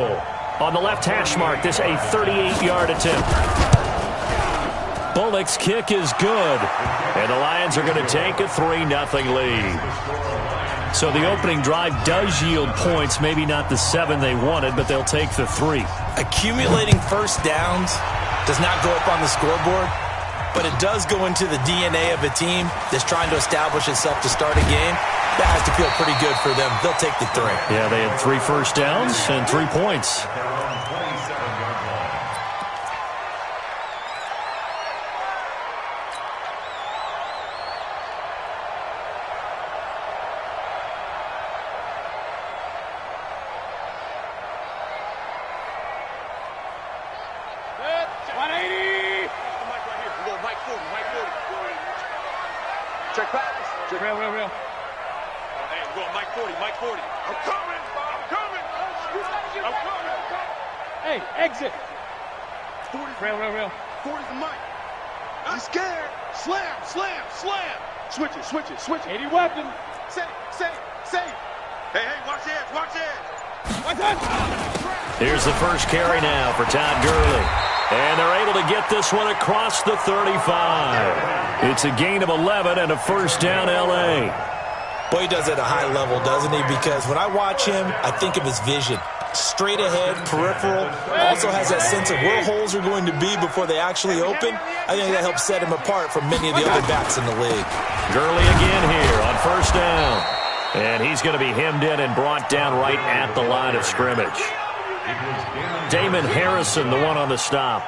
On the left hash mark, this a 38-yard attempt. Bullock's kick is good. And the Lions are going to take a 3-0 lead. So the opening drive does yield points, maybe not the 7 they wanted, but they'll take the 3. Accumulating first downs does not go up on the scoreboard, but it does go into the DNA of a team that's trying to establish itself to start a game. That has to feel pretty good for them. They'll take the 3. Yeah, they had 3 first downs and 3 points. Hey, exit. 40's the mic. He's scared. Slam. Switch it. 80 weapon. Safe. Hey, watch the edge. Here's the first carry now for Todd Gurley. And they're able to get this one across the 35. It's a gain of 11 and a first down L.A. Boy, he does it at a high level, doesn't he? Because when I watch him, I think of his vision. Straight ahead, peripheral, also has that sense of where holes are going to be before they actually open. I think that helps set him apart from many of the other backs in the league. Gurley again here on first down. And he's going to be hemmed in and brought down right at the line of scrimmage. Damon Harrison, the one on the stop.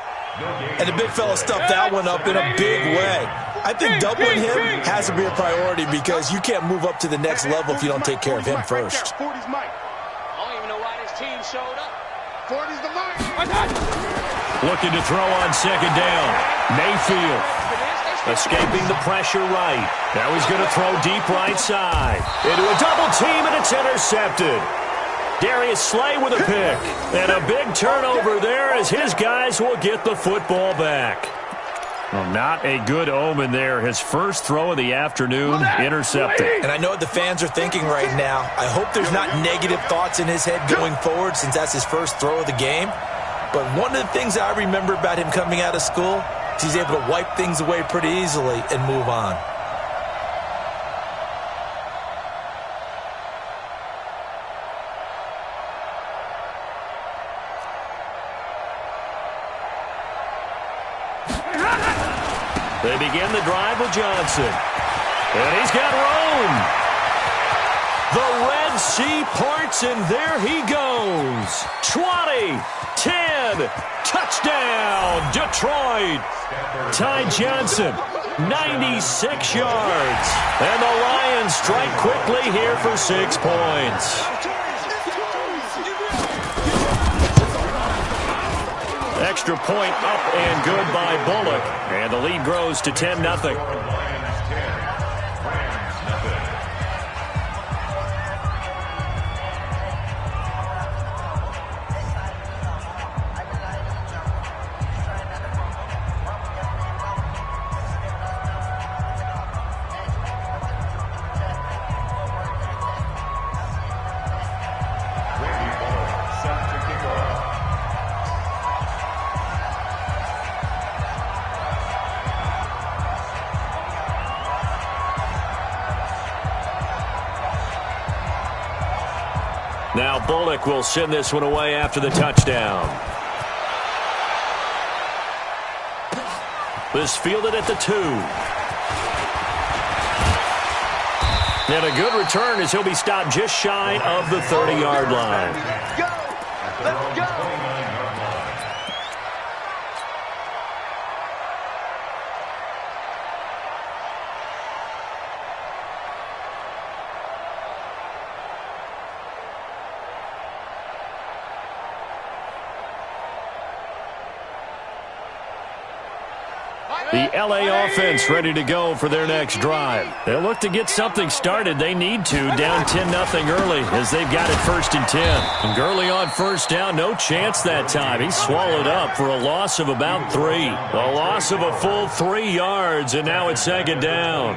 And the big fella stuffed that one up in a big way. I think doubling him has to be a priority because you can't move up to the next level if you don't take care of him first. Showed up. 40's the mark. Looking to throw on second down. Mayfield escaping the pressure right. Now he's going to throw deep right side. Into a double team, and it's intercepted. Darius Slay with a pick. And a big turnover there as his guys will get the football back. Well, not a good omen there. His first throw of the afternoon intercepted. And I know what the fans are thinking right now. I hope there's not negative thoughts in his head going forward since that's his first throw of the game. But one of the things I remember about him coming out of school is he's able to wipe things away pretty easily and move on. They begin the drive with Johnson. And he's got Rome. The Red Sea parts, and there he goes. 20, 10, touchdown, Detroit. Ty Johnson, 96 yards. And the Lions strike quickly here for 6 points. Extra point up and good by Bullock. And the lead grows to 10-0. Now Bullock will send this one away after the touchdown. This fielded at the 2. And a good return as he'll be stopped just shy of the 30-yard line. Let's go. The L.A. offense ready to go for their next drive. They'll look to get something started. They need to, down 10-0 early as they've got it 1st and 10. And Gurley on first down, no chance that time. He's swallowed up for a loss of about 3. A loss of a full 3 yards, and now it's 2nd down.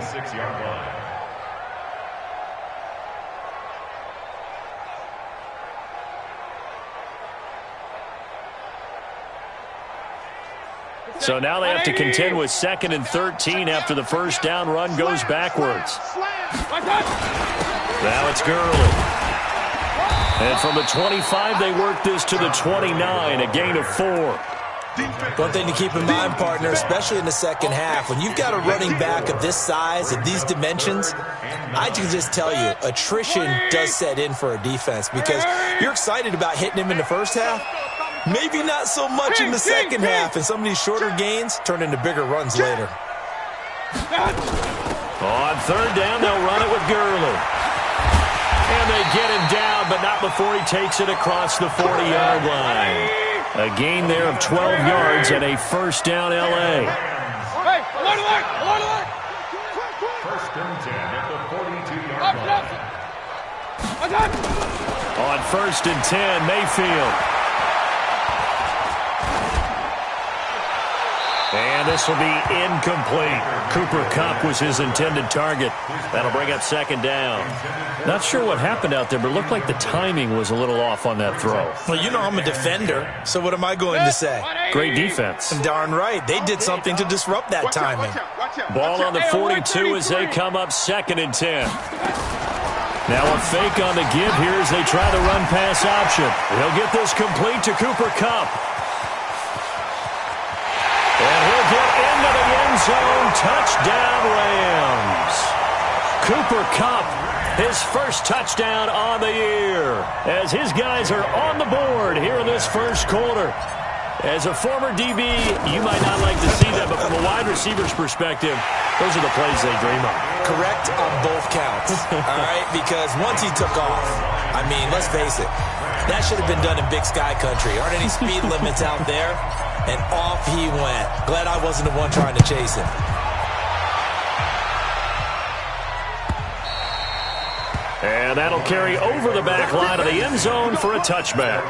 So now they have to contend with 2nd and 13 after the first down run goes backwards. Now it's Gurley. And from the 25, they work this to the 29, a gain of 4. One thing to keep in mind, partner, especially in the second half, when you've got a running back of this size, of these dimensions, I can just tell you, attrition does set in for a defense because you're excited about hitting him in the first half, maybe not so much in the second half, and some of these shorter gains turn into bigger runs later. On 3rd down, they'll run it with Gurley. And they get him down, but not before he takes it across the 40-yard line. A gain there of 12 yards and a first down L.A. First and 10 at the 42-yard line. On 1st and 10, Mayfield. And this will be incomplete. Cooper Kupp was his intended target. That'll bring up 2nd down. Not sure what happened out there, but it looked like the timing was a little off on that throw. Well, you know I'm a defender, so what am I going to say? Great defense. Darn right. They did something to disrupt that timing. Ball on the 42 as they come up 2nd and 10. Now a fake on the give here as they try the run-pass option. He'll get this complete to Cooper Kupp. And he'll get into the end zone. Touchdown, Rams. Cooper Kupp, his first touchdown on the year. As his guys are on the board here in this first quarter. As a former DB, you might not like to see that, but from a wide receiver's perspective, those are the plays they dream of. Correct on both counts, all right? Because once he took off, I mean, let's face it, that should have been done in Big Sky Country. Aren't any speed limits out there? And off he went. Glad I wasn't the one trying to chase him. And that'll carry over the back line of the end zone for a touchback.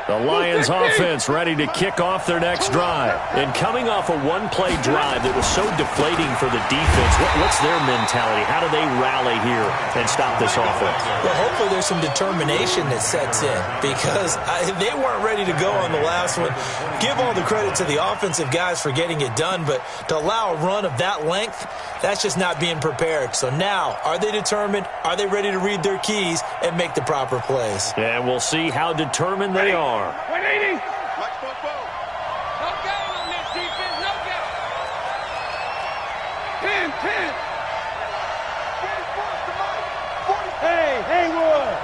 The Lions offense ready to kick off their next drive. And coming off a one-play drive that was so deflating for the defense, what's their mentality? How do they rally here and stop this offense? Well, hopefully there's some determination that sets in because they weren't ready to go on the last one. Give all the credit to the offensive guys for getting it done, but to allow a run of that length, that's just not being prepared. So now, are they determined? Are they ready to read their keys and make the proper plays? And we'll see how determined they are. 180. No game on this defense, no game. 10. Hey, Haywood.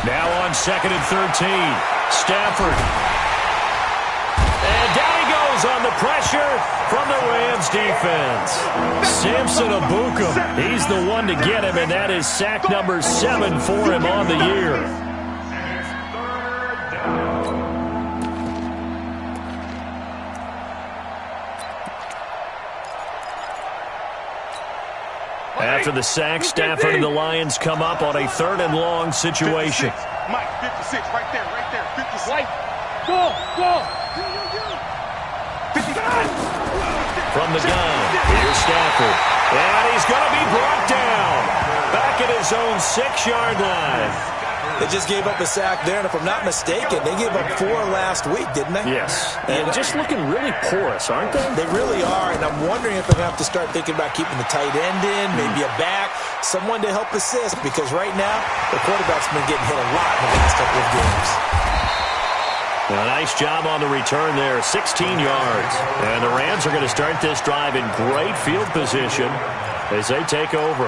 Now on 2nd and 13, Stafford. And down he goes on the pressure from the Rams defense. Samson Abukum, he's the one to get him, and that is sack number 7 for him on the year. After the sack, Stafford and the Lions come up on a 3rd and long situation. 56. Mike, 56, right there, 56. White, go. 59. From the gun, here's Stafford. And he's going to be brought down. Back at his own 6-yard line. They just gave up a sack there, and if I'm not mistaken, they gave up 4 last week, didn't they? Yes. And just looking really porous, aren't they? They really are, and I'm wondering if they're going to have to start thinking about keeping the tight end in, maybe a back, someone to help assist, because right now, the quarterback's been getting hit a lot in the last couple of games. A nice job on the return there, 16 yards. And the Rams are going to start this drive in great field position as they take over.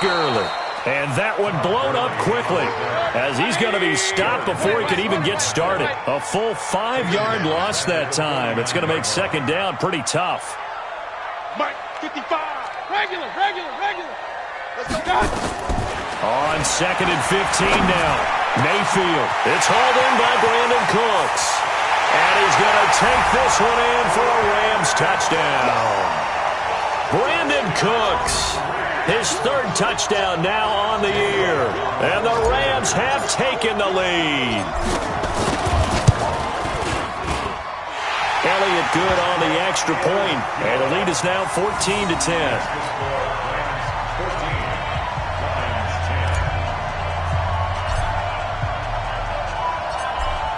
Gurley. And that one blown up quickly as he's going to be stopped before he can even get started. A full 5-yard loss that time. It's going to make 2nd down pretty tough. Mike, 55. Regular. Let's go. On 2nd and 15 now. Mayfield. It's hauled in by Brandon Cooks. And he's going to take this one in for a Rams touchdown. Brandon Cooks. His third touchdown now on the year. And the Rams have taken the lead. Elliott good on the extra point, and the lead is now 14-10.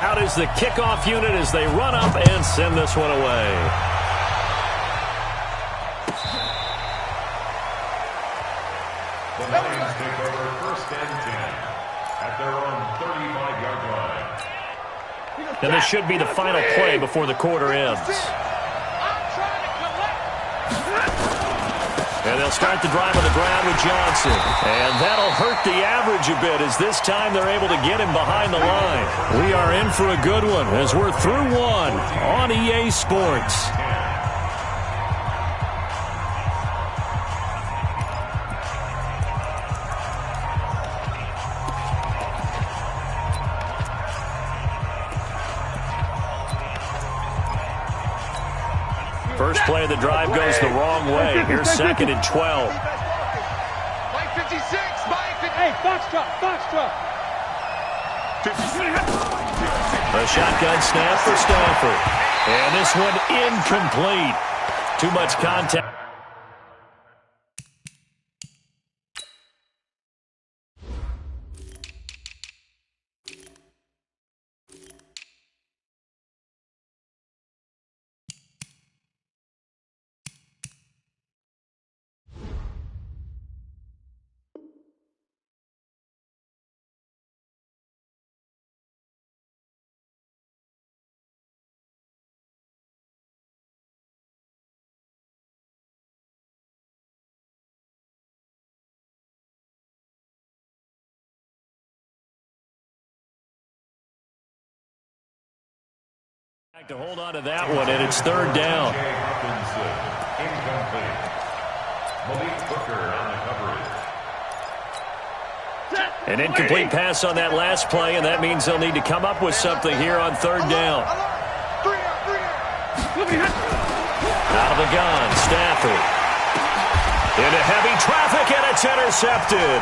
Out is the kickoff unit as they run up and send this one away. The Lions take over 1st and 10 at their own 35-yard line. And this should be the final play before the quarter ends. And they'll start the drive on the ground with Johnson. And that'll hurt the average a bit as this time they're able to get him behind the line. We are in for a good one as we're through one on EA Sports. First play of the drive goes the wrong way. Here's 2nd and 12. Mike 56, Mike 50. Hey, Foxtrot. A shotgun snap for Stafford. And this one incomplete. Too much contact. To hold on to that one, and it's 3rd down. Incomplete. Malik Booker on the coverage. An incomplete pass on that last play, and that means they'll need to come up with something here on 3rd down. Out of the gun, Stafford. Into heavy traffic, and it's intercepted.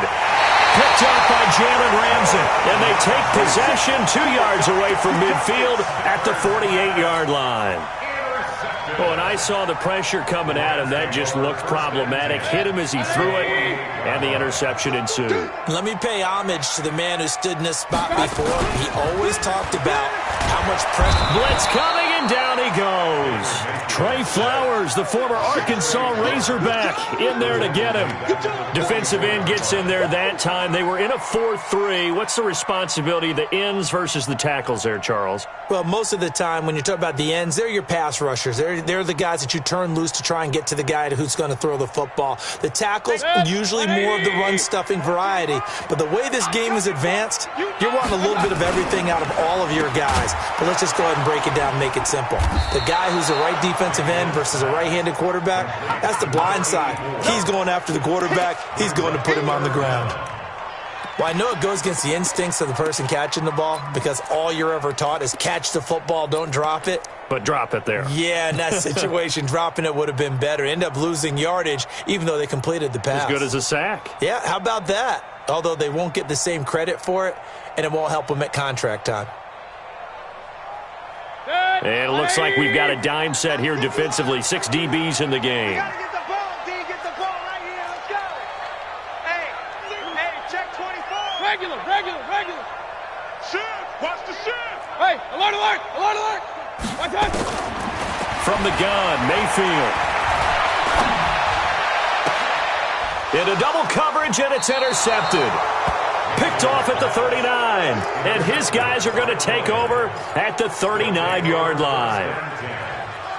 Picked off by Jalen Ramsey, and they take possession 2 yards away from midfield at the 48-yard line. Well, when I saw the pressure coming at him, that just looked problematic. Hit him as he threw it, and the interception ensued. Let me pay homage to the man who stood in this spot before. He always talked about how much pressure. Blitz coming, and down he goes. Trey Flowers, the former Arkansas Razorback, in there to get him. Defensive end gets in there that time. They were in a 4-3. What's the responsibility of the ends versus the tackles there, Charles? Well, most of the time when you talk about the ends, they're your pass rushers. They're the guys that you turn loose to try and get to the guy who's going to throw the football. The tackles, usually more of the run-stuffing variety. But the way this game is advanced, you're wanting a little bit of everything out of all of your guys. But let's just go ahead and break it down and make it simple. The guy who's a right defensive end versus a right-handed quarterback, that's the blind side. He's going after the quarterback. He's going to put him on the ground. Well, I know it goes against the instincts of the person catching the ball because all you're ever taught is catch the football, don't drop it. But drop it there. Yeah, in that situation, dropping it would have been better. End up losing yardage, even though they completed the pass. As good as a sack. Yeah, how about that? Although they won't get the same credit for it, and it won't help them at contract time. And it looks like we've got a dime set here defensively. 6 DBs in the game. Get the ball, D. Get the ball right here. Let's go. Hey, check 24. Regular. Shift. Watch the shift. Hey, alert. Watch out. From the gun, Mayfield. Into double coverage, and it's intercepted. Picked off at the 39, and his guys are going to take over at the 39-yard line.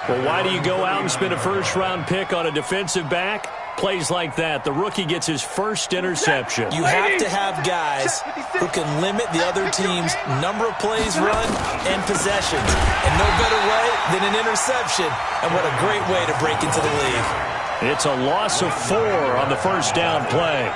Well, why do you go out and spend a first-round pick on a defensive back? Plays like that. The rookie gets his first interception. You have to have guys who can limit the other team's number of plays run and possessions. And no better way than an interception. And what a great way to break into the league. It's a loss of 4 on the first down play.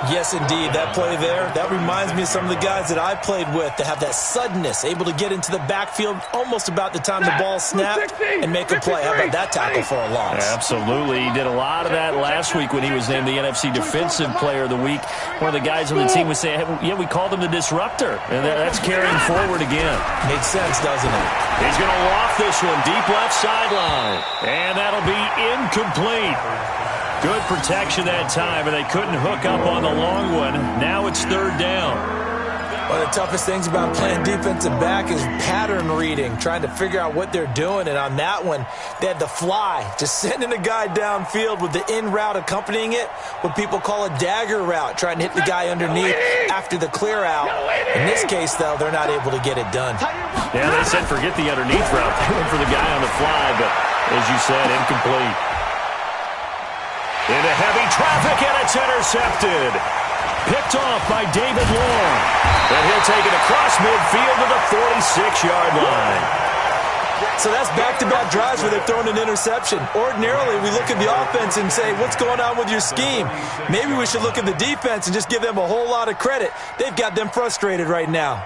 Yes, indeed. That play there, that reminds me of some of the guys that I played with that have that suddenness, able to get into the backfield almost about the time the ball snapped and make a play. How about that tackle for a loss? Absolutely. He did a lot of that last week when he was named the NFC Defensive Player of the Week. One of the guys on the team was saying, yeah, we called him the disruptor. And that's carrying forward again. Makes sense, doesn't it? He's going to loft this one deep left sideline. And that'll be incomplete. Good protection that time, and they couldn't hook up on the long one. Now it's third down. One of the toughest things about playing defensive back is pattern reading, trying to figure out what they're doing. And on that one, they had to fly, just sending a guy downfield with the in route accompanying it, what people call a dagger route, trying to hit the guy underneath after the clear out. In this case, though, they're not able to get it done. Yeah, they said forget the underneath route. They went for the guy on the fly, but as you said, incomplete. Into heavy traffic, and it's intercepted. Picked off by David Long. And he'll take it across midfield to the 46-yard line. So that's back-to-back drives where they're throwing an interception. Ordinarily, we look at the offense and say, what's going on with your scheme? Maybe we should look at the defense and just give them a whole lot of credit. They've got them frustrated right now.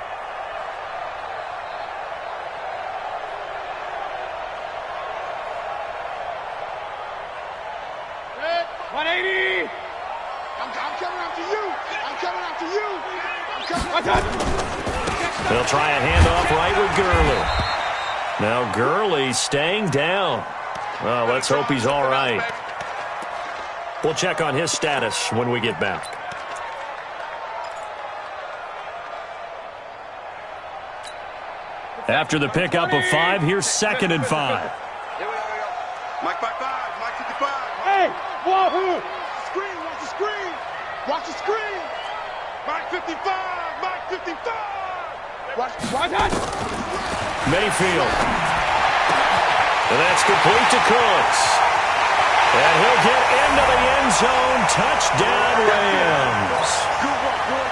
They'll try a handoff right with Gurley. Now Gurley staying down. Well, let's hope he's all right. We'll check on his status when we get back. After the pickup of 5, here's 2nd and 5. Here we go. Mike 55, Mike 55. Hey, wahoo! Screen, watch the screen. Watch the screen. Mike 55, Mike 55. Watch that. Mayfield. And that's complete to Cooks. And he'll get into the end zone. Touchdown, Rams.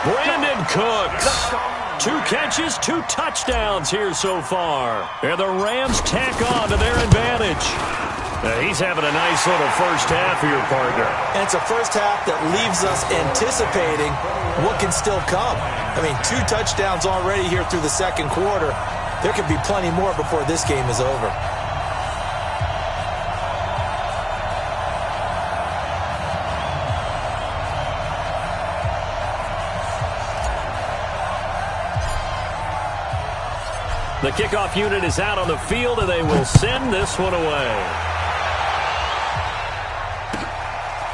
Brandon Cooks. 2 catches, 2 touchdowns here so far. And the Rams tack on to their advantage. He's having a nice little first half here, partner. And it's a first half that leaves us anticipating what can still come. I mean, 2 touchdowns already here through the second quarter. There could be plenty more before this game is over. The kickoff unit is out on the field, and they will send this one away.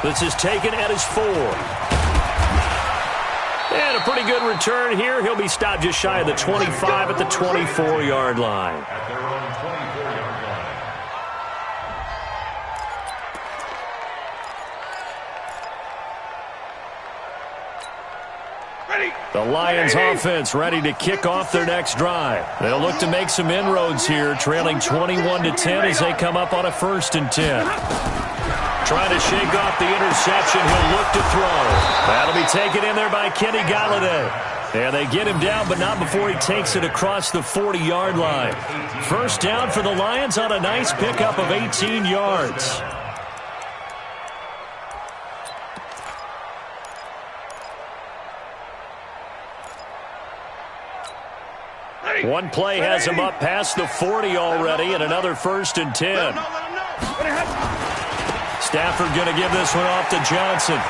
This is taken at his 4. And a pretty good return here. He'll be stopped just shy of the 25 at the 24-yard line. At their own 24-yard line. The Lions offense ready to kick off their next drive. They'll look to make some inroads here, trailing 21-10 as they come up on a 1st and 10. Trying to shake off the interception. He'll look to throw. That'll be taken in there by Kenny Galladay. And they get him down, but not before he takes it across the 40-yard line. First down for the Lions on a nice pickup of 18 yards. One play has him up past the 40 already, and another 1st and 10. Stafford going to give this one off to Johnson.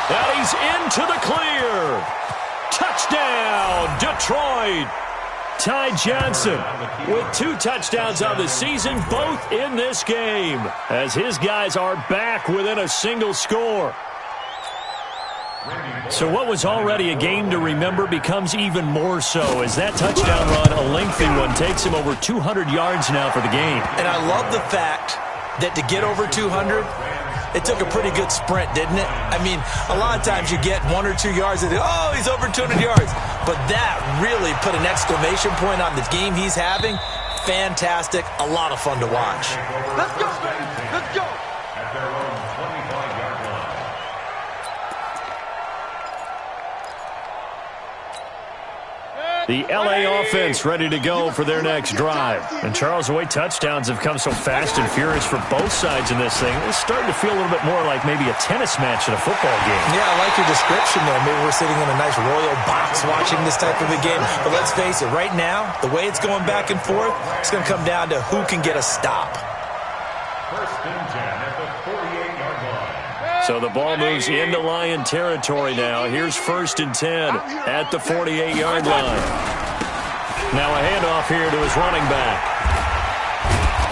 And he's into the clear. Touchdown, Detroit. Ty Johnson with 2 touchdowns on the season, both in this game, as his guys are back within a single score. So what was already a game to remember becomes even more so as that touchdown run, a lengthy one, takes him over 200 yards now for the game. And I love the fact that to get over 200, it took a pretty good sprint, didn't it? I mean, a lot of times you get 1 or 2 yards and oh, he's over 200 yards. But that really put an exclamation point on the game he's having. Fantastic. A lot of fun to watch. Let's go, baby. Let's go. At their own 25-yard line. The LA offense ready to go for their next drive. And Charles, the way touchdowns have come so fast and furious for both sides in this thing, it's starting to feel a little bit more like maybe a tennis match in a football game. Yeah, I like your description there. Maybe we're sitting in a nice royal box watching this type of a game. But let's face it, right now, the way it's going back and forth, it's going to come down to who can get a stop. First and 10 at the 48-yard line. So the ball moves into Lion territory now. Here's first and 10 at the 48-yard line. Now a handoff here to his running back.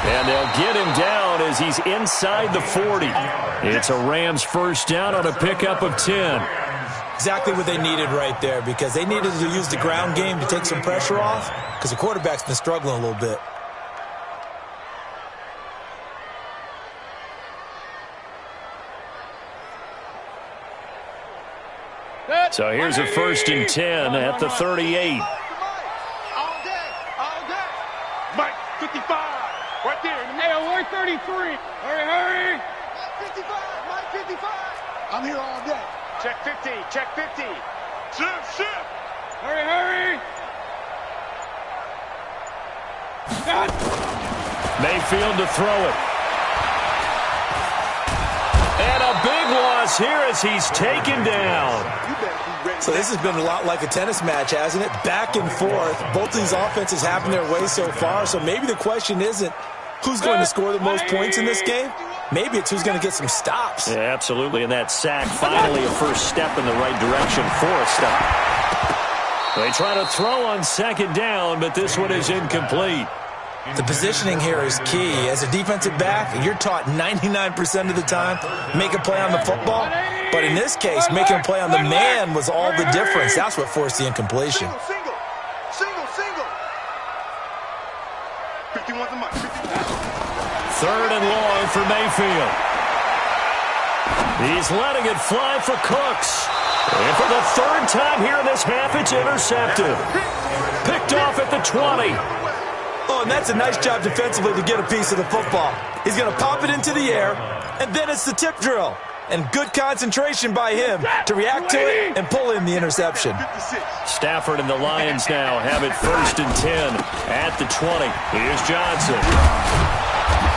And they'll get him down as he's inside the 40. It's a Rams first down on a pickup of 10. Exactly what they needed right there, because they needed to use the ground game to take some pressure off, because the quarterback's been struggling a little bit. So here's a first and 10 at the 38. All day. Mike, 55. Right there. Hey, alert 33. Hurry. Mike 55. Mike 55. I'm here all day. Check 50. Check 50. Shift. Hurry. Mayfield to throw it. And a big loss here as he's taken down. So this has been a lot like a tennis match, hasn't it? Back and forth. Both these offenses having their way so far. So maybe the question isn't who's going to score the most points in this game. Maybe it's who's going to get some stops. Yeah, absolutely. And that sack, finally a first step in the right direction for a stop. They try to throw on second down, but this one is incomplete. The positioning here is key. As a defensive back, you're taught 99% of the time, make a play on the football. But in this case, making a play on the man was all the difference. That's what forced the incompletion. Single. 51 to Mike. 51. Third and long for Mayfield. He's letting it fly for Cooks. And for the third time here in this half, it's intercepted. Picked off at the 20. Oh, and that's a nice job defensively to get a piece of the football. He's going to pop it into the air, and then it's the tip drill. And good concentration by him to react to it and pull in the interception. Stafford and the Lions now have it first and 10 at the 20. Here's Johnson.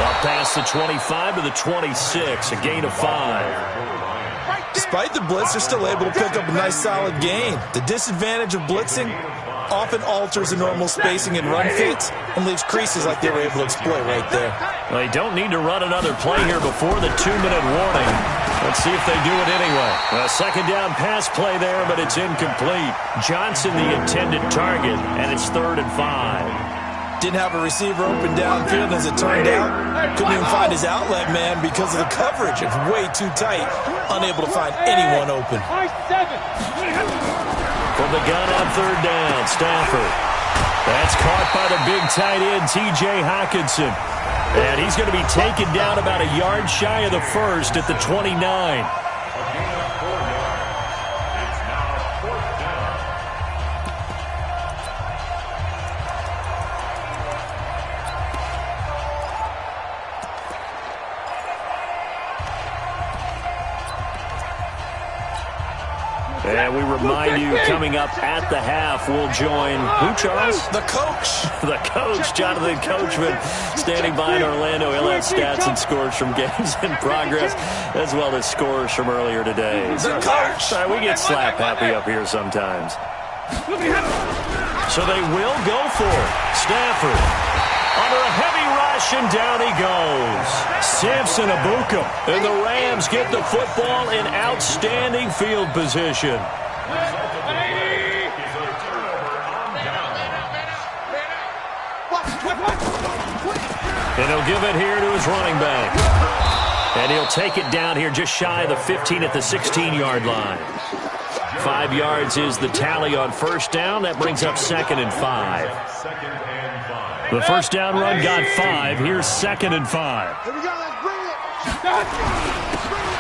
Up past the 25 to the 26, a gain of 5. Despite the blitz, they're still able to pick up a nice solid gain. The disadvantage of blitzing often alters the normal spacing and run fits and leaves creases like they were able to exploit right there. Well, they don't need to run another play here before the 2-minute warning. Let's see if they do it anyway. A second down pass play there, but it's incomplete. Johnson the intended target, and it's 3rd and 5. Didn't have a receiver open downfield, as it turned out. Couldn't even find his outlet man because of the coverage. It's way too tight. Unable to find anyone open. From the gun on 3rd down, Stafford. That's caught by the big tight end, T.J. Hockenson. And he's going to be taken down about a yard shy of the first at the 29. And we remind you, coming up at the half, we'll join who, Charles? The coach. The coach, Jonathan Coachman, standing by in Orlando. He'll have stats and scores from games in progress, as well as scores from earlier today. The coach. We get slap happy up here sometimes. So they will go for it. Stafford under a heavy rush, and down he goes. Samson Abuka. And the Rams get the football in outstanding field position. And he'll give it here to his running back. And he'll take it down here just shy of the 15 at the 16-yard line. 5 yards is the tally on first down. That brings up 2nd and 5. The first down run got 5. Here's 2nd and 5. Here we go, let's bring it.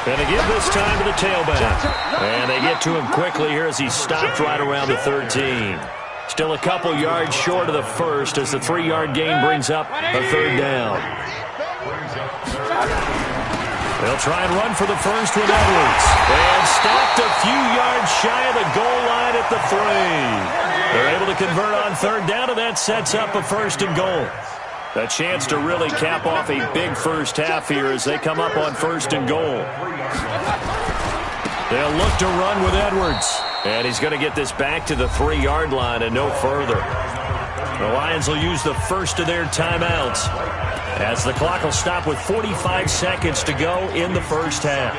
And they give this time to the tailback. And they get to him quickly here as he's stopped right around the 13. Still a couple yards short of the first as the 3-yard gain brings up a 3rd down. They'll try and run for the first with Edwards. And stopped a few yards shy of the goal line at the 3. They're able to convert on third down, and that sets up a first and goal. A chance to really cap off a big first half here as they come up on first and goal. They'll look to run with Edwards. And he's going to get this back to the 3-yard line and no further. The Lions will use the first of their timeouts as the clock will stop with 45 seconds to go in the first half.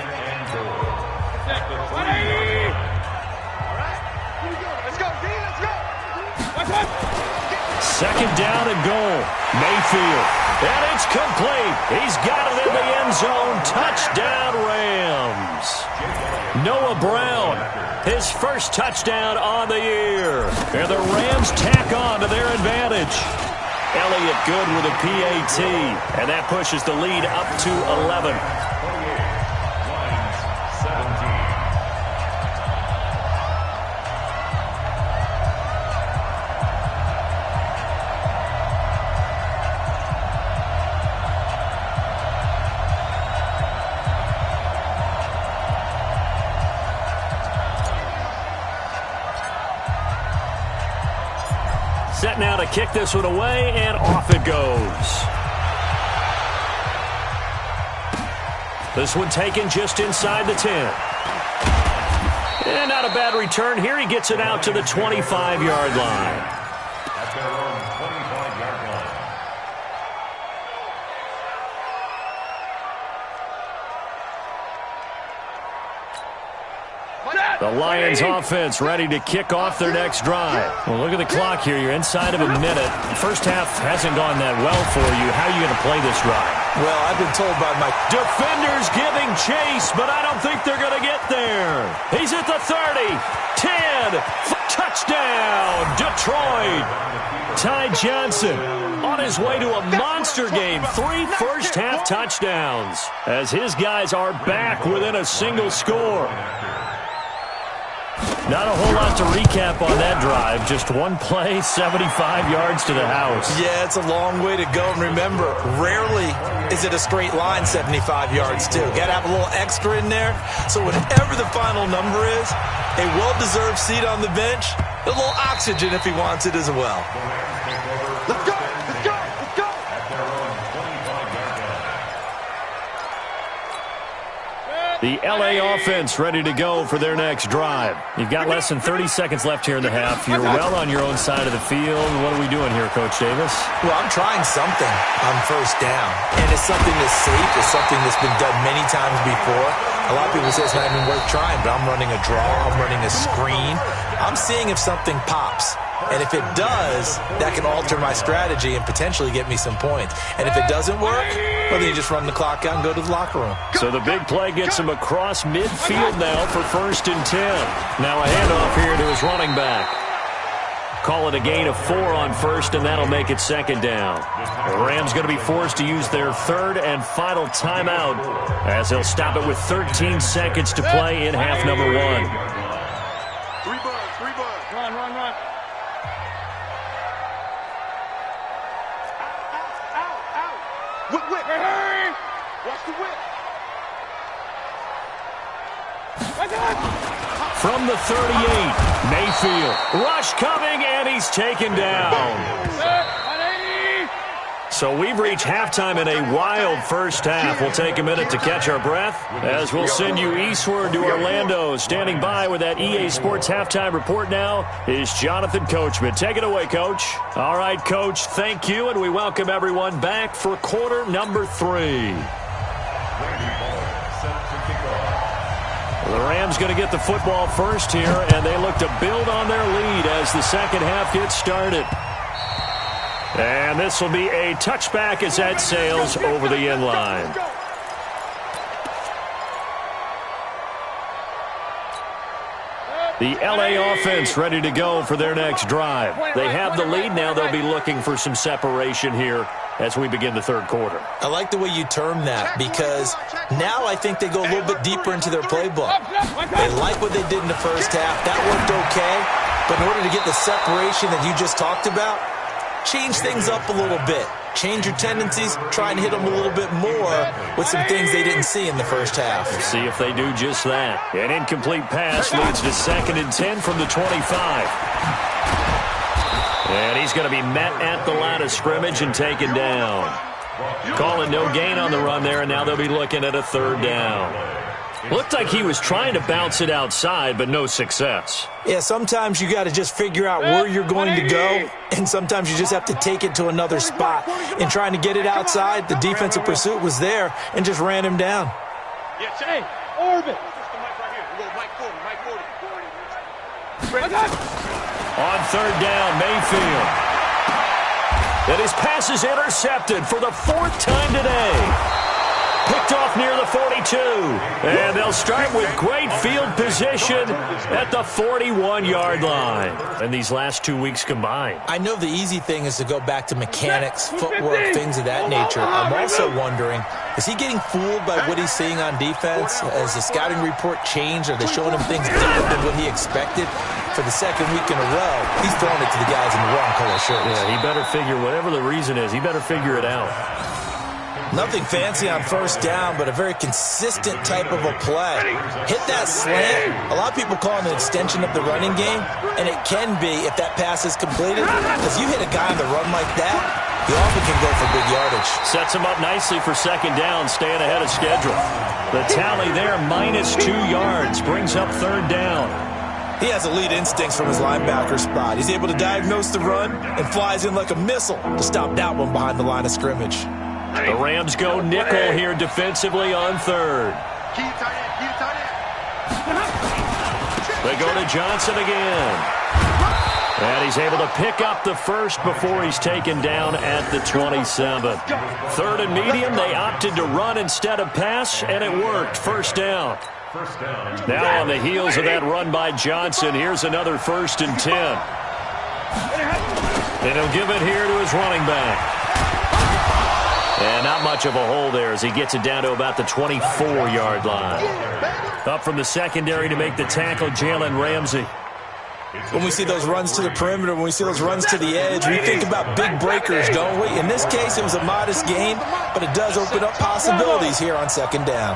Second down and goal. Mayfield. And it's complete. He's got it in the end zone. Touchdown, Rams. Noah Brown, his first touchdown on the year. And the Rams tack on to their advantage. Elliott good with a PAT. And that pushes the lead up to 11. Set now to kick this one away, and off it goes. This one taken just inside the 10. And not a bad return here. He gets it out to the 25-yard line. At their own 25-yard line. The Lions offense ready to kick off their next drive. Well, look at the clock here. You're inside of a minute. The first half hasn't gone that well for you. How are you going to play this drive? Well, I've been told by my Defenders giving chase, but I don't think they're going to get there. He's at the 30, 10, touchdown, Detroit. Ty Johnson on his way to a monster game. 3 first-half touchdowns as his guys are back within a single score. Not a whole lot to recap on that drive. Just one play, 75 yards to the house. Yeah, it's a long way to go. And remember, rarely is it a straight line 75 yards, too. Got to have a little extra in there. So whatever the final number is, a well-deserved seat on the bench, a little oxygen if he wants it as well. Let's go! Let's go! Let's go! At their own 25-yard line. The L.A. offense ready to go for their next drive. You've got less than 30 seconds left here in the half. You're well on your own side of the field. What are we doing here, Coach Davis? Well, I'm trying something on first down. And it's something that's safe. It's something that's been done many times before. A lot of people say it's not even worth trying, but I'm running a draw. I'm running a screen. I'm seeing if something pops. And if it does, that can alter my strategy and potentially get me some points. And if it doesn't work, well, then you just run the clock out and go to the locker room. So the big play gets him across midfield now for 1st and 10. Now a handoff here to his running back. Call it a gain of 4 on first, and that'll make it 2nd down. The Rams going to be forced to use their 3rd and final timeout as they'll stop it with 13 seconds to play in half number 1. 3 bucks, 3 bucks. Run, run, run. Whip, whip. Hurry! Watch the whip. From the 38, Mayfield. Rush coming, and he's taken down. 180! So we've reached halftime in a wild first half. We'll take a minute to catch our breath as we'll send you eastward to Orlando. Standing by with that EA Sports halftime report now is Jonathan Coachman. Take it away, Coach. All right, Coach, thank you, and we welcome everyone back for quarter number 3. The Rams going to get the football first here, and they look to build on their lead as the second half gets started. And this will be a touchback as that sails over the end line. The L.A. offense ready to go for their next drive. They have the lead now. They'll be looking for some separation here as we begin the third quarter. I like the way you term that because now I think they go a little bit deeper into their playbook. They like what they did in the first half. That worked okay. But in order to get the separation that you just talked about, change things up a little bit. Change your tendencies, try and hit them a little bit more with some things they didn't see in the first half. See if they do just that. An incomplete pass leads to 2nd and 10 from the 25. And he's going to be met at the line of scrimmage and taken down. Calling no gain on the run there, and now they'll be looking at a 3rd down. Looked like he was trying to bounce it outside, but no success. Yeah, sometimes you got to just figure out where you're going to go, and sometimes you just have to take it to another spot. In trying to get it outside, the defensive pursuit was there and just ran him down. Yes, hey, orbit. On 3rd down, Mayfield. And his pass is intercepted for the 4th time today. Picked off near the 42. And they'll start with great field position at the 41-yard line. And these last 2 weeks combined. I know the easy thing is to go back to mechanics, footwork, things of that nature. I'm also wondering, is he getting fooled by what he's seeing on defense? Has the scouting report changed? Are they showing him things different than what he expected? For the 2nd week in a row, he's throwing it to the guys in the wrong color shirts. Yeah, he better figure, whatever the reason is, he better figure it out. Nothing fancy on 1st down, but a very consistent type of a play. Hit that slant. A lot of people call it an extension of the running game, and it can be if that pass is completed. Because you hit a guy on the run like that, he often can go for big yardage. Sets him up nicely for 2nd down, staying ahead of schedule. The tally there, -2 yards, brings up 3rd down. He has elite instincts from his linebacker spot. He's able to diagnose the run and flies in like a missile to stop that one behind the line of scrimmage. The Rams go nickel here defensively on 3rd. They go to Johnson again. And he's able to pick up the 1st before he's taken down at the 27. 3rd and medium, they opted to run instead of pass, and it worked. 1st down. Now on the heels of that run by Johnson, here's another 1st and 10. And he'll give it here to his running back. And not much of a hole there as he gets it down to about the 24-yard line. Up from the secondary to make the tackle, Jalen Ramsey. When we see those runs to the perimeter, when we see those runs to the edge, we think about big breakers, don't we? In this case, it was a modest gain, but it does open up possibilities here on 2nd down.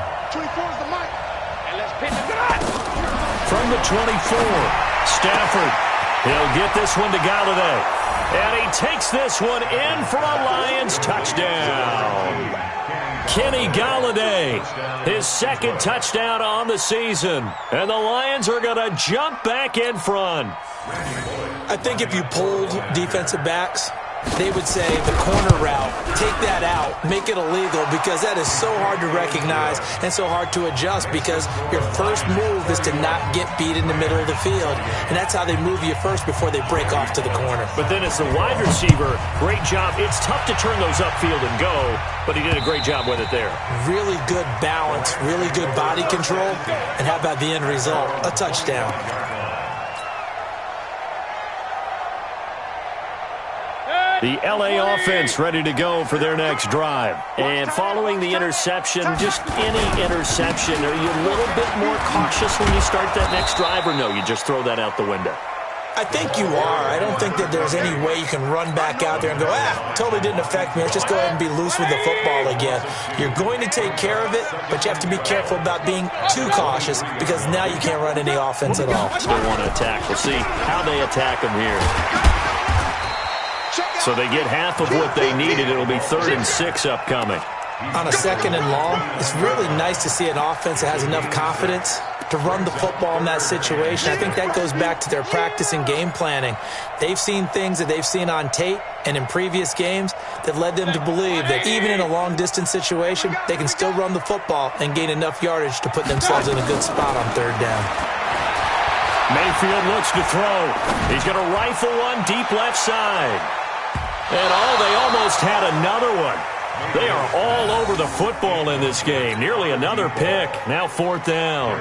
From the 24, Stafford. He'll get this one to Galladay. And he takes this one in for a Lions touchdown. Kenny Galladay, his 2nd touchdown on the season. And the Lions are going to jump back in front. I think if you polled defensive backs, they would say the corner route, take that out, make it illegal, because that is so hard to recognize and so hard to adjust, because your first move is to not get beat in the middle of the field. And that's how they move you first before they break off to the corner. But then as the wide receiver, great job. It's tough to turn those upfield and go, but he did a great job with it there. Really good balance, really good body control, and how about the end result? A touchdown. The L.A. offense ready to go for their next drive. And following the interception, just any interception, are you a little bit more cautious when you start that next drive, or no, you just throw that out the window? I think you are. I don't think that there's any way you can run back out there and go, totally didn't affect me. Let's just go ahead and be loose with the football again. You're going to take care of it, but you have to be careful about being too cautious, because now you can't run any offense at all. Still want to attack. We'll see how they attack them here. So they get half of what they needed. It'll be 3rd and 6 upcoming. On a 2nd and long, it's really nice to see an offense that has enough confidence to run the football in that situation. I think that goes back to their practice and game planning. They've seen things that they've seen on tape and in previous games that led them to believe that even in a long-distance situation, they can still run the football and gain enough yardage to put themselves in a good spot on 3rd down. Mayfield looks to throw. He's going to rifle one deep left side. And they almost had another one. They are all over the football in this game. Nearly another pick. Now 4th down.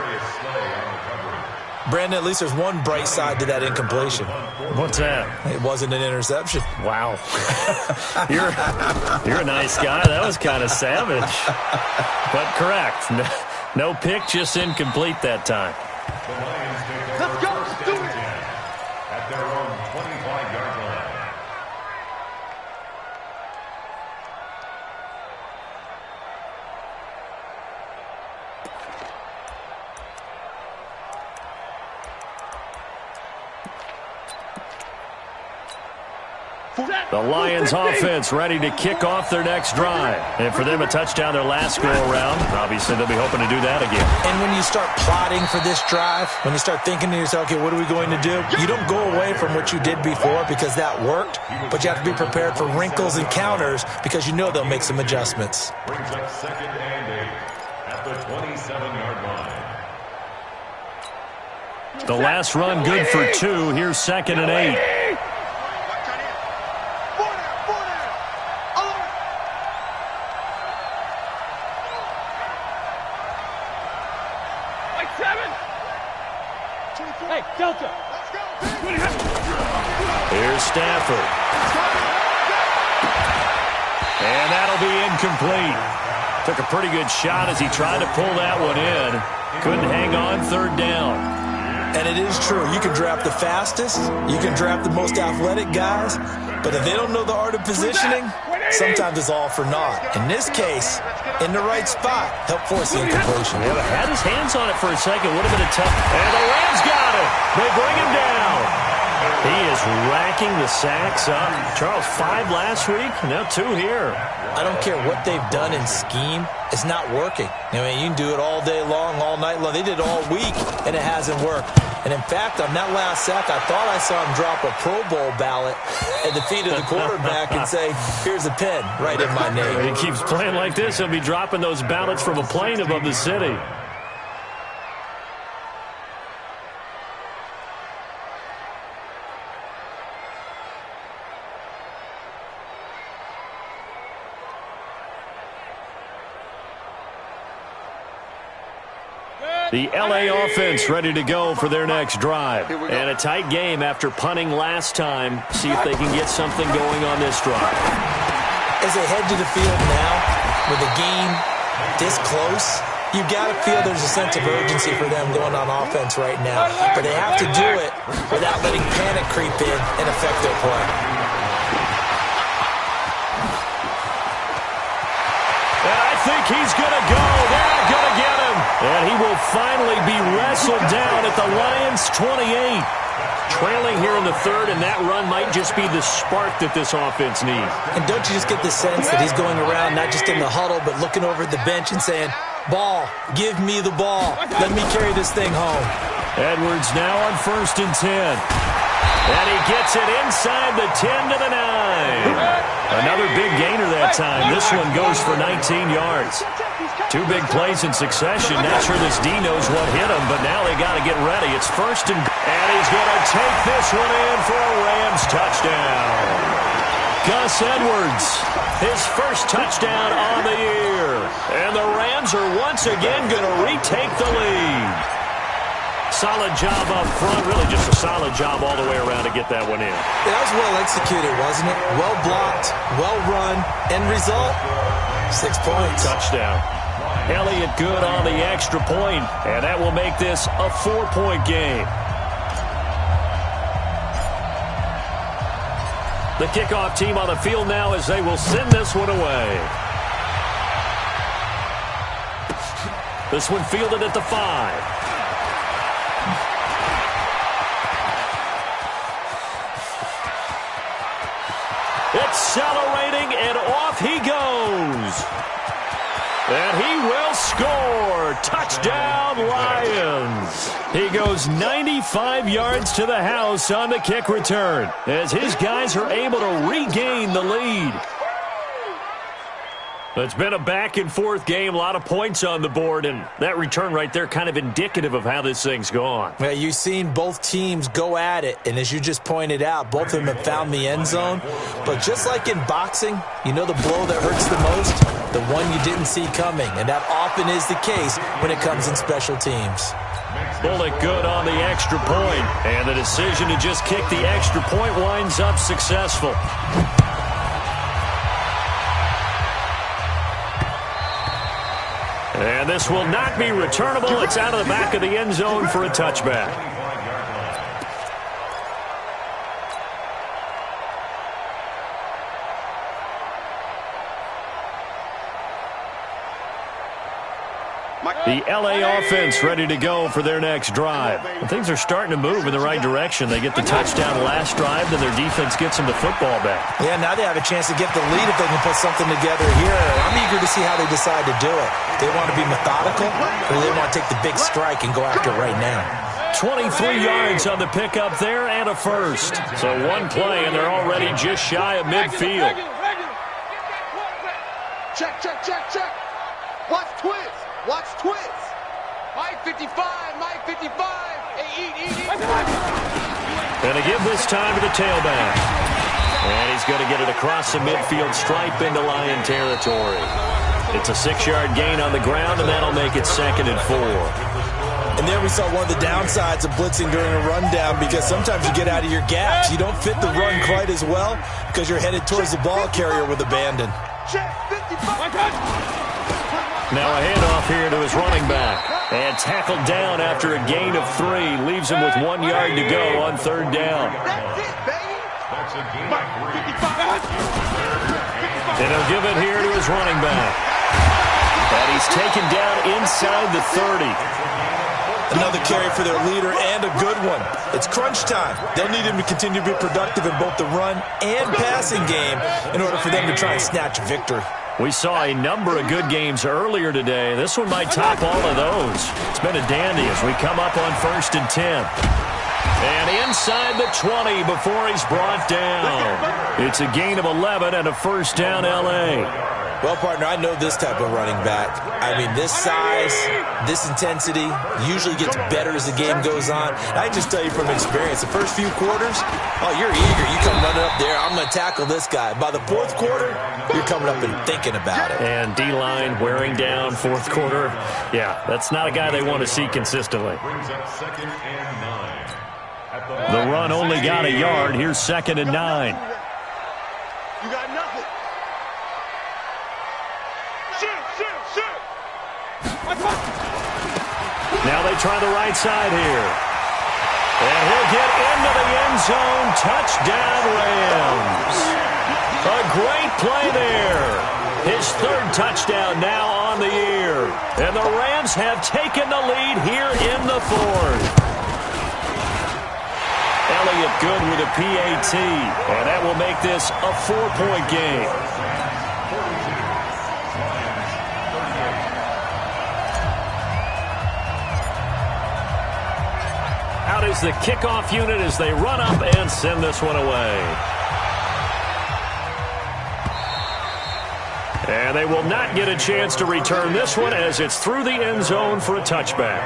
Brandon, at least there's one bright side to that incompletion. What's that? It wasn't an interception. Wow. You're a nice guy. That was kind of savage. But correct. No pick, just incomplete that time. Let's go. Let's do it. At their own 25-yard line. The Lions offense ready to kick off their next drive. And for them, a touchdown their last go-around. Obviously, they'll be hoping to do that again. And when you start plotting for this drive, when you start thinking to yourself, okay, what are we going to do? You don't go away from what you did before because that worked, but you have to be prepared for wrinkles and counters because you know they'll make some adjustments. Brings up 2nd and 8 at the 27-yard line. The last run good for 2. Here's 2nd and 8. Hey, Delta. Here's Stafford. And that'll be incomplete. Took a pretty good shot as he tried to pull that one in. Couldn't hang on 3rd down. And it is true. You can draft the fastest. You can draft the most athletic guys. But if they don't know the art of positioning, sometimes it's all for naught. In this case, in the right spot, help force the incompletion. Yeah, but had his hands on it for a second. Would have been a tough. And the Rams got it. They bring him down. He is racking the sacks up. Charles, 5 last week, now 2 here. I don't care what they've done in scheme. It's not working. I mean, you can do it all day long, all night long. They did it all week, and it hasn't worked. And, in fact, on that last sack, I thought I saw him drop a Pro Bowl ballot at the feet of the quarterback and say, here's a pin right in my name. He keeps playing like this. He'll be dropping those ballots from a plane above the city. The L.A. offense ready to go for their next drive. And a tight game after punting last time. See if they can get something going on this drive. As they head to the field now, with the game this close, you've got to feel there's a sense of urgency for them going on offense right now. But they have to do it without letting panic creep in and affect their play. And I think he's going to go. They're going to get him. And he will finally be wrestled down at the Lions' 28. Trailing here in the 3rd, and that run might just be the spark that this offense needs. And don't you just get the sense that he's going around not just in the huddle, but looking over at the bench and saying, ball, give me the ball. Let me carry this thing home. Edwards now on 1st and 10. And he gets it inside the 10 to the 9. Another big gainer that time. This one goes for 19 yards. 2 big plays in succession. Not sure this D knows what hit him, but now they got to get ready. It's 1st and he's going to take this one in for a Rams touchdown. Gus Edwards, his first touchdown on the year. And the Rams are once again going to retake the lead. Solid job up front. Really just a solid job all the way around to get that one in. That was well executed, wasn't it? Well blocked, well run. End result, 6 points. Touchdown. Elliott good on the extra point, and that will make this a 4-point game. The kickoff team on the field now as they will send this one away. This one fielded at the 5. Accelerating, and off he goes. And he will score. Touchdown, Lions. He goes 95 yards to the house on the kick return as his guys are able to regain the lead. It's been a back-and-forth game, a lot of points on the board, and that return right there kind of indicative of how this thing's gone. Yeah, you've seen both teams go at it, and as you just pointed out, both of them have found the end zone. But just like in boxing, you know the blow that hurts the most? The one you didn't see coming, and that often is the case when it comes in special teams. Bullock good on the extra point, and the decision to just kick the extra point winds up successful. And this will not be returnable. It's out of the back of the end zone for a touchback. The LA offense ready to go for their next drive. And things are starting to move in the right direction. They get the touchdown last drive, then their defense gets them the football back. Yeah, now they have a chance to get the lead if they can put something together here. I'm eager to see how they decide to do it. They want to be methodical, or they want to take the big strike and go after it right now. 23 yards on the pickup there and a first. So one play, and they're already just shy of midfield. Check, check, check, check. Watch twist. Watch twist. Mike 55, Mike 55. Hey, eat. And to give this time to the tailback. And he's going to get it across the midfield stripe into Lion territory. It's a 6-yard gain on the ground, and that'll make it 2nd and 4. And there we saw one of the downsides of blitzing during a rundown, because sometimes you get out of your gaps. You don't fit the run quite as well because you're headed towards the ball carrier with abandon. Now a handoff here to his running back. And tackled down after a gain of 3. Leaves him with 1 yard to go on 3rd down. That's it, baby. That's a gain of 3. And he'll give it here to his running back. And he's taken down inside the 30. Another carry for their leader, and a good one. It's crunch time. They'll need him to continue to be productive in both the run and passing game in order for them to try and snatch a victory. We saw a number of good games earlier today. This one might top all of those. It's been a dandy as we come up on 1st and 10. And inside the 20 before he's brought down. It's a gain of 11 and a 1st down L.A. Well, partner, I know this type of running back. I mean, this size, this intensity usually gets better as the game goes on. I just tell you from experience, the first few quarters, oh, you're eager. You come running up there, I'm going to tackle this guy. By the 4th quarter, you're coming up and thinking about it. And D-line wearing down 4th quarter. Yeah, that's not a guy they want to see consistently. Brings up 2nd and 9. The run only got a yard. Here's 2nd and 9. You got nothing. Shoot. Now they try the right side here. And he'll get into the end zone. Touchdown, Rams. A great play there. His 3rd touchdown now on the year. And the Rams have taken the lead here in the 4th. Elliott good with a PAT. And that will make this a 4-point game. Out is the kickoff unit as they run up and send this one away. And they will not get a chance to return this one as it's through the end zone for a touchback.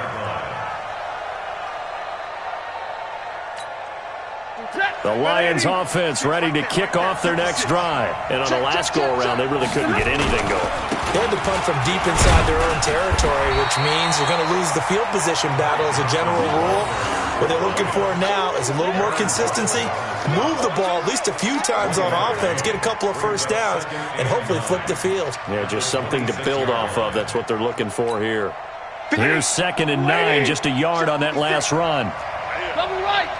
The Lions offense ready to kick off their next drive. And on the last go-around, they really couldn't get anything going. They had to punt from deep inside their own territory, which means you're going to lose the field position battle as a general rule. What they're looking for now is a little more consistency, move the ball at least a few times on offense, get a couple of first downs, and hopefully flip the field. Yeah, just something to build off of. That's what they're looking for here. Here's 2nd and 9, just a yard on that last run. Double right.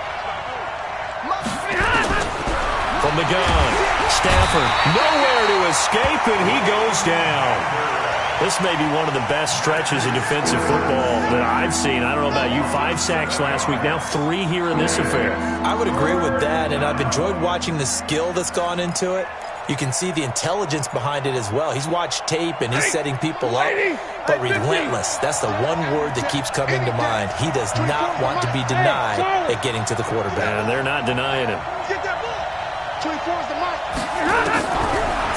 From the gun, Stafford nowhere to escape, and he goes down. This may be one of the best stretches of defensive football that I've seen. I don't know about you, 5 sacks last week, now 3 here in this affair. I would agree with that, and I've enjoyed watching the skill that's gone into it. You can see the intelligence behind it as well. He's watched tape, and he's setting people up, but relentless. That's the one word that keeps coming to mind. He does not want to be denied at getting to the quarterback. And they're not denying him. Get that ball. 24 is the mark.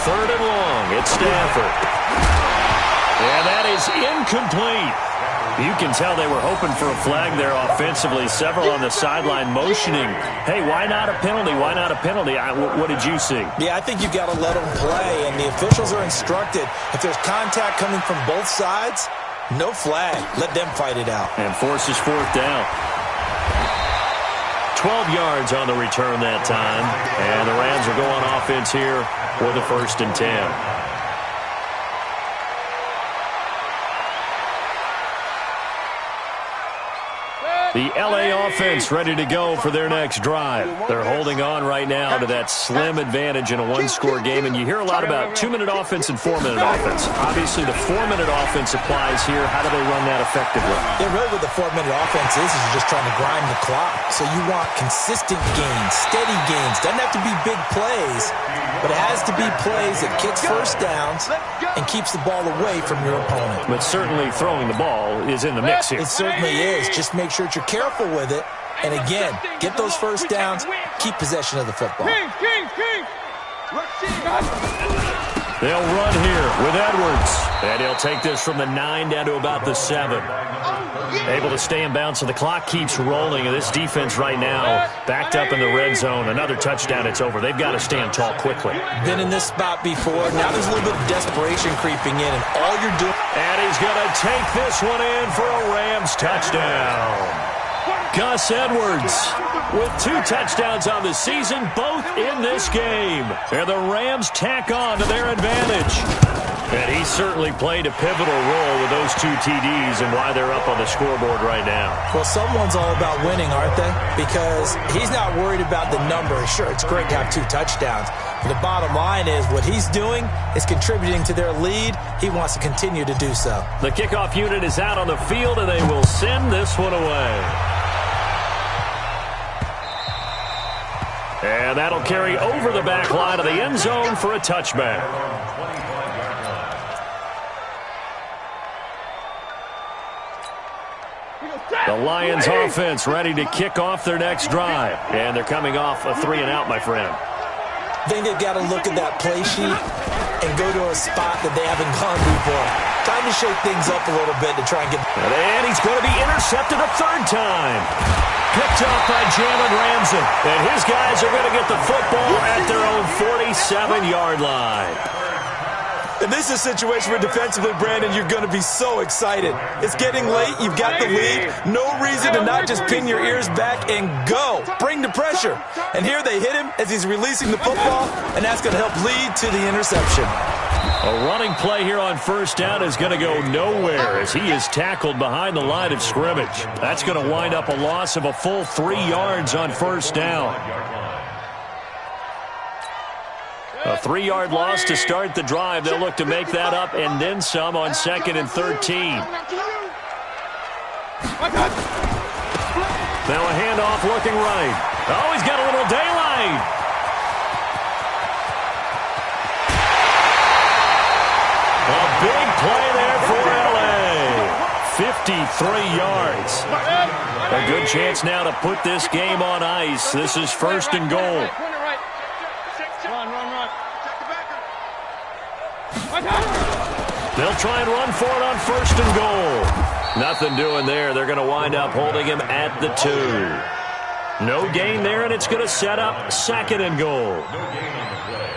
3rd and long, it's Stafford. And that is incomplete. You can tell they were hoping for a flag there offensively. Several on the sideline motioning. Hey, why not a penalty? Why not a penalty? What did you see? Yeah, I think you've got to let them play, and the officials are instructed. If there's contact coming from both sides, no flag. Let them fight it out. And forces 4th down. 12 yards on the return that time. And the Rams are going offense here for the 1st and 10. The LA offense ready to go for their next drive. They're holding on right now to that slim advantage in a one-score game, and you hear a lot about 2-minute offense and 4-minute offense. Obviously, the 4-minute offense applies here. How do they run that effectively? Yeah, really what the 4-minute offense is you're just trying to grind the clock. So you want consistent gains, steady gains. Doesn't have to be big plays, but it has to be plays that kicks first downs and keeps the ball away from your opponent. But certainly throwing the ball is in the mix here. It certainly is. Just make sure that you're careful with it. And again, get those first downs, keep possession of the football. They'll run here with Edwards. And he'll take this from the 9 down to about the 7. Able to stay in bounds, so the clock keeps rolling. And this defense right now backed up in the red zone. Another touchdown, it's over. They've got to stand tall quickly. Been in this spot before. Now there's a little bit of desperation creeping in. And all you're doing... And he's going to take this one in for a Rams touchdown. Gus Edwards with 2 touchdowns on the season, both in this game. And the Rams tack on to their advantage. And he certainly played a pivotal role with those 2 TDs and why they're up on the scoreboard right now. Well, someone's all about winning, aren't they? Because he's not worried about the number. Sure, it's great to have 2 touchdowns. But the bottom line is what he's doing is contributing to their lead. He wants to continue to do so. The kickoff unit is out on the field, and they will send this one away. And that'll carry over the back line of the end zone for a touchback. The Lions offense ready to kick off their next drive. And they're coming off a 3-and-out, my friend. I think they've got to look at that play sheet and go to a spot that they haven't gone before. Time to shake things up a little bit to try and get... And he's going to be intercepted a 3rd time. Picked off by Jalen Ramsey. And his guys are going to get the football at their own 47-yard line. And this is a situation where defensively, Brandon, you're going to be so excited. It's getting late. You've got the lead. No reason to not just pin your ears back and go. Bring the pressure. And here they hit him as he's releasing the football, and that's going to help lead to the interception. A running play here on 1st down is going to go nowhere as he is tackled behind the line of scrimmage. That's going to wind up a loss of a full 3 yards on 1st down. A 3-yard loss to start the drive. They'll look to make that up and then some on 2nd and 13. Now a handoff looking right. Oh, he's got a little daylight. A big play there for L.A. 53 yards. A good chance now to put this game on ice. This is 1st and goal. They'll try and run for it on 1st and goal. Nothing doing there. They're going to wind up holding him at the 2. No gain there, and it's going to set up 2nd and goal.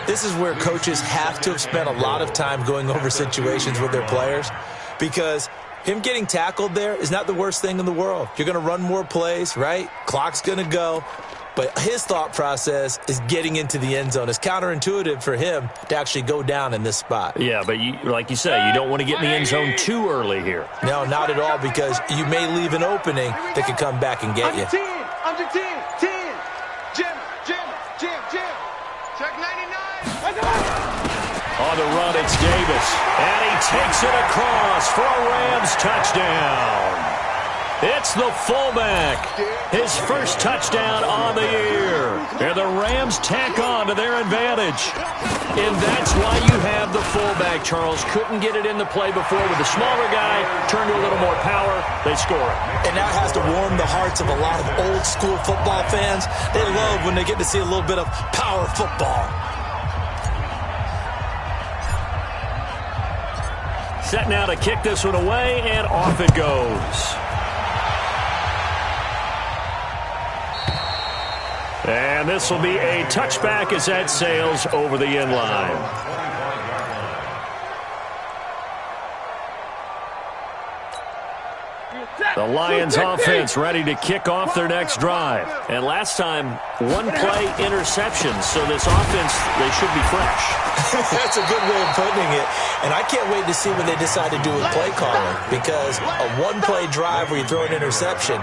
This is where coaches have to have spent a lot of time going over situations with their players, because him getting tackled there is not the worst thing in the world. You're going to run more plays, right? Clock's going to go. But his thought process is getting into the end zone. It's counterintuitive for him to actually go down in this spot. Yeah, but like you say, you don't want to get in the end zone too early here. No, not at all, because you may leave an opening that could come back and get you. Under 10. Jim. Check 99. On the run, it's Davis. And he takes it across for a Rams touchdown. It's the fullback. His 1st touchdown on the year. And the Rams tack on to their advantage. And that's why you have the fullback, Charles. Couldn't get it in the play before with the smaller guy. Turned to a little more power. They score it. And that has to warm the hearts of a lot of old school football fans. They love when they get to see a little bit of power football. Set now to kick this one away, and off it goes. And this will be a touchback as that sails over the end line. The Lions offense ready to kick off their next drive. And last time, 1-play interception. So this offense, they should be fresh. That's a good way of putting it. And I can't wait to see what they decide to do with play calling. Because a 1-play drive where you throw an interception,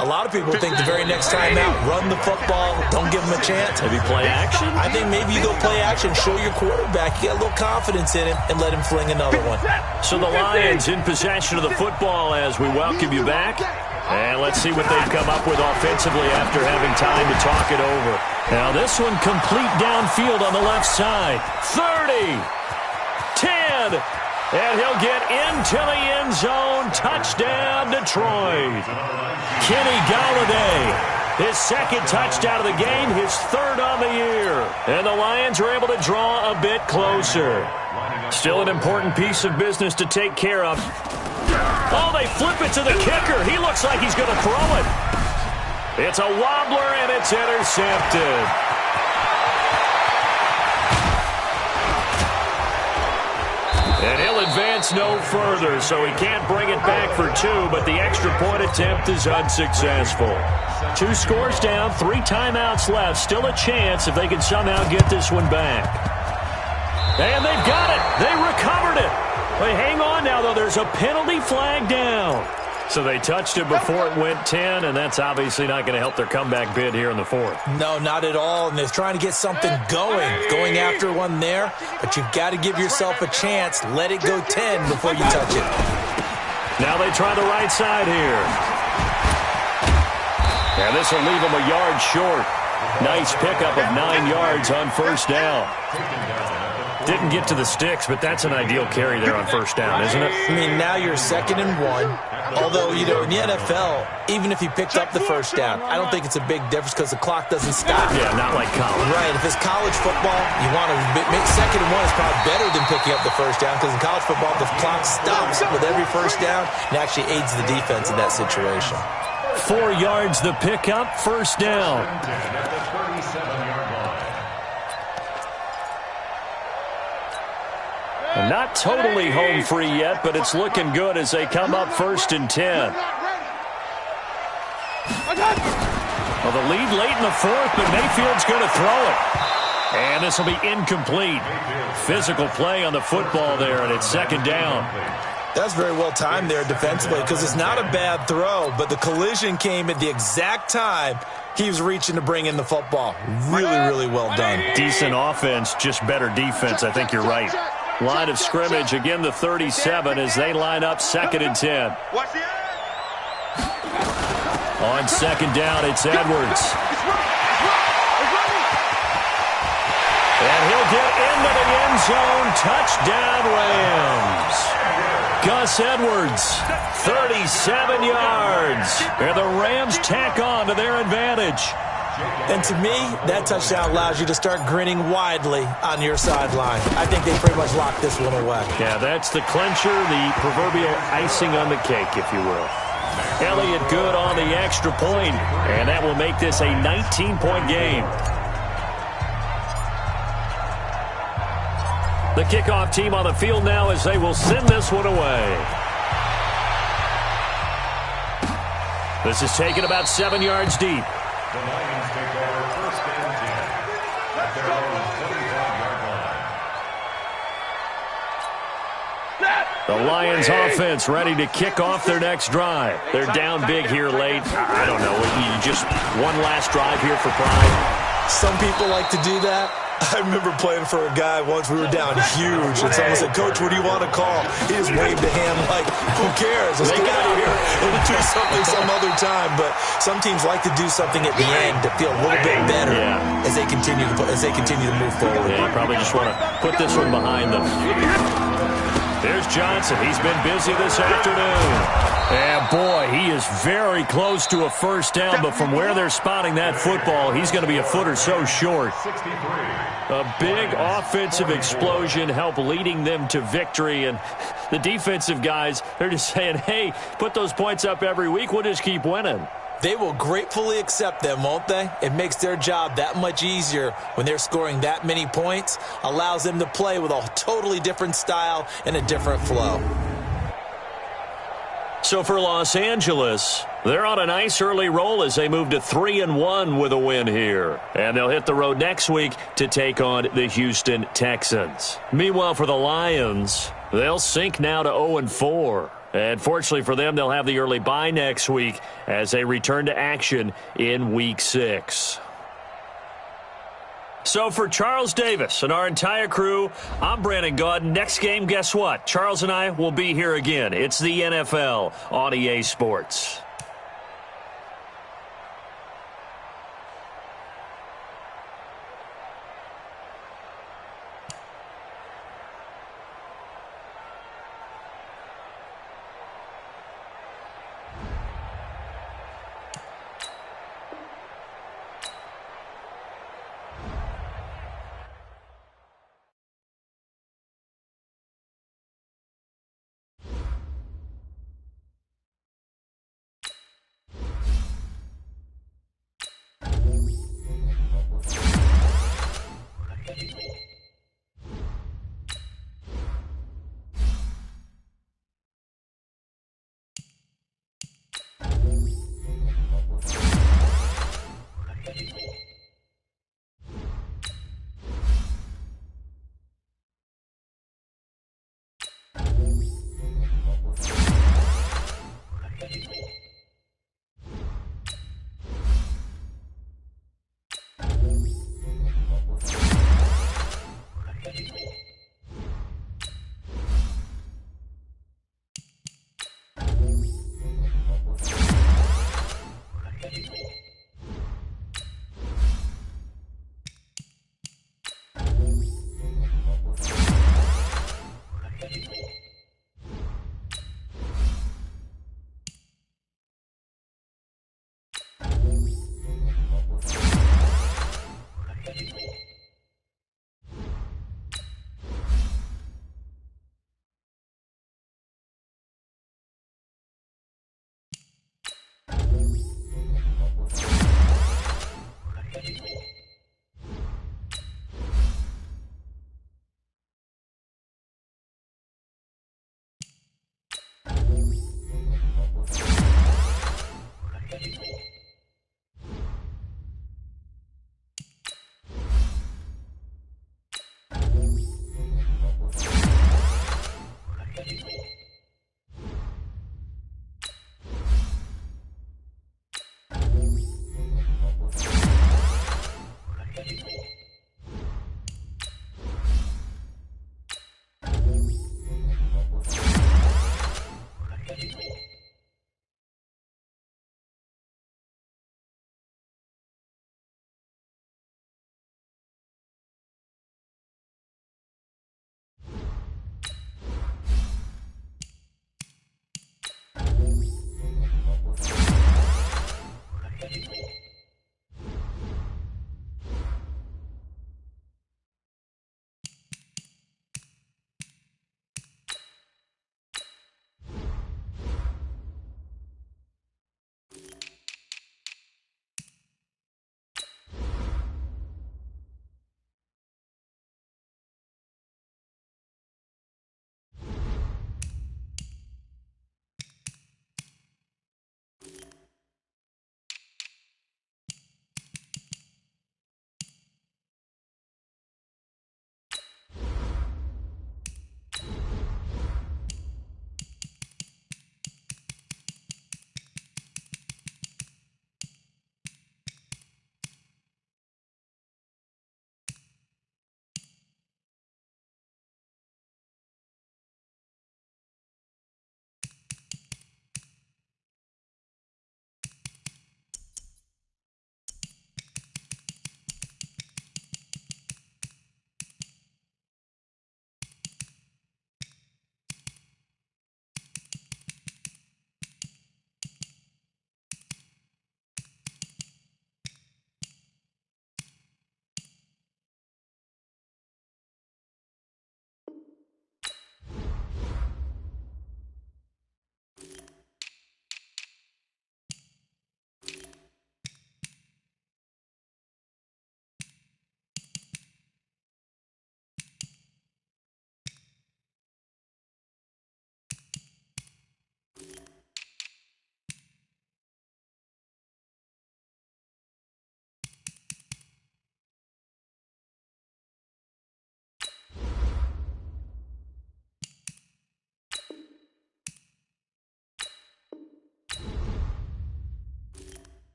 A lot of people think the very next time out, run the football, don't give him a chance. Maybe play action? I think maybe you go play action, show your quarterback, you get a little confidence in him, and let him fling another one. So the Lions in possession of the football as we welcome you back. And let's see what they've come up with offensively after having time to talk it over. Now this one complete downfield on the left side. 30, 10, and he'll get into the end zone. Touchdown, Detroit. Kenny Golladay, his second touchdown of the game, his third on the year. And the Lions are able to draw a bit closer. Still an important piece of business to take care of. Oh, they flip it to the kicker. He looks like he's going to throw it. It's a wobbler, and it's intercepted. And he'll advance no further, so he can't bring it back for two, but the extra point attempt is unsuccessful. 2 scores down, 3 timeouts left. Still a chance if they can somehow get this one back. And they've got it. They recovered it. But hang on now, though. There's a penalty flag down. So they touched it before it went 10, and that's obviously not going to help their comeback bid here in the fourth. No, not at all. And they're trying to get something going after one there. But you've got to give yourself a chance. Let it go 10 before you touch it. Now they try the right side here. And this will leave them a yard short. Nice pickup of 9 yards on first down. Didn't get to the sticks, but that's an ideal carry there on first down, isn't it? I mean, now you're 2nd and 1. Although, you know, in the NFL, even if he picked up the first down, I don't think it's a big difference because the clock doesn't stop. Yeah, not like college. Right. If it's college football, you want to make 2nd and 1 is probably better than picking up the first down because in college football, the clock stops with every first down and actually aids the defense in that situation. 4 yards the pickup, first down. Not totally home free yet, but it's looking good as they come up 1st and 10. Well, the lead late in the fourth, but Mayfield's going to throw it. And this will be incomplete. Physical play on the football there, and it's 2nd down. That's very well timed there defensively because it's not a bad throw, but the collision came at the exact time he was reaching to bring in the football. Really, really well done. Decent offense, just better defense. I think you're right. Line of scrimmage, again the 37 as they line up 2nd and 10. On 2nd down, it's Edwards. And he'll get into the end zone. Touchdown, Rams. Gus Edwards, 37 yards. And the Rams tack on to their advantage. And to me, that touchdown allows you to start grinning widely on your sideline. I think they pretty much locked this one away. Yeah, that's the clincher, the proverbial icing on the cake, if you will. Elliott good on the extra point, and that will make this a 19-point game. The kickoff team on the field now as they will send this one away. This is taken about 7 yards deep. The Lions take over 1st and 10 at their own 75-yard line. The Lions offense ready to kick off their next drive. They're down big here late. I don't know, just one last drive here for pride. Some people like to do that. I remember playing for a guy once. We were down huge, and someone said, "Coach, what do you want to call?" He just waved a hand like, "Who cares? Let's get out of here and do something some other time." But some teams like to do something at the end to feel a little bit better as they continue to move forward. Yeah, you probably just want to put this one behind them. There's Johnson. He's been busy this afternoon. And, boy, he is very close to a first down, but from where they're spotting that football, he's going to be a foot or so short. A big offensive explosion helped leading them to victory, and the defensive guys, they're just saying, hey, put those points up every week, we'll just keep winning. They will gratefully accept them, won't they? It makes their job that much easier when they're scoring that many points, allows them to play with a totally different style and a different flow. So for Los Angeles, they're on a nice early roll as they move to 3-1 with a win here. And they'll hit the road next week to take on the Houston Texans. Meanwhile, for the Lions, they'll sink now to 0-4. And fortunately for them, they'll have the early bye next week as they return to action in Week 6. So for Charles Davis and our entire crew, I'm Brandon Gaudin. Next game, guess what? Charles and I will be here again. It's the NFL on EA Sports.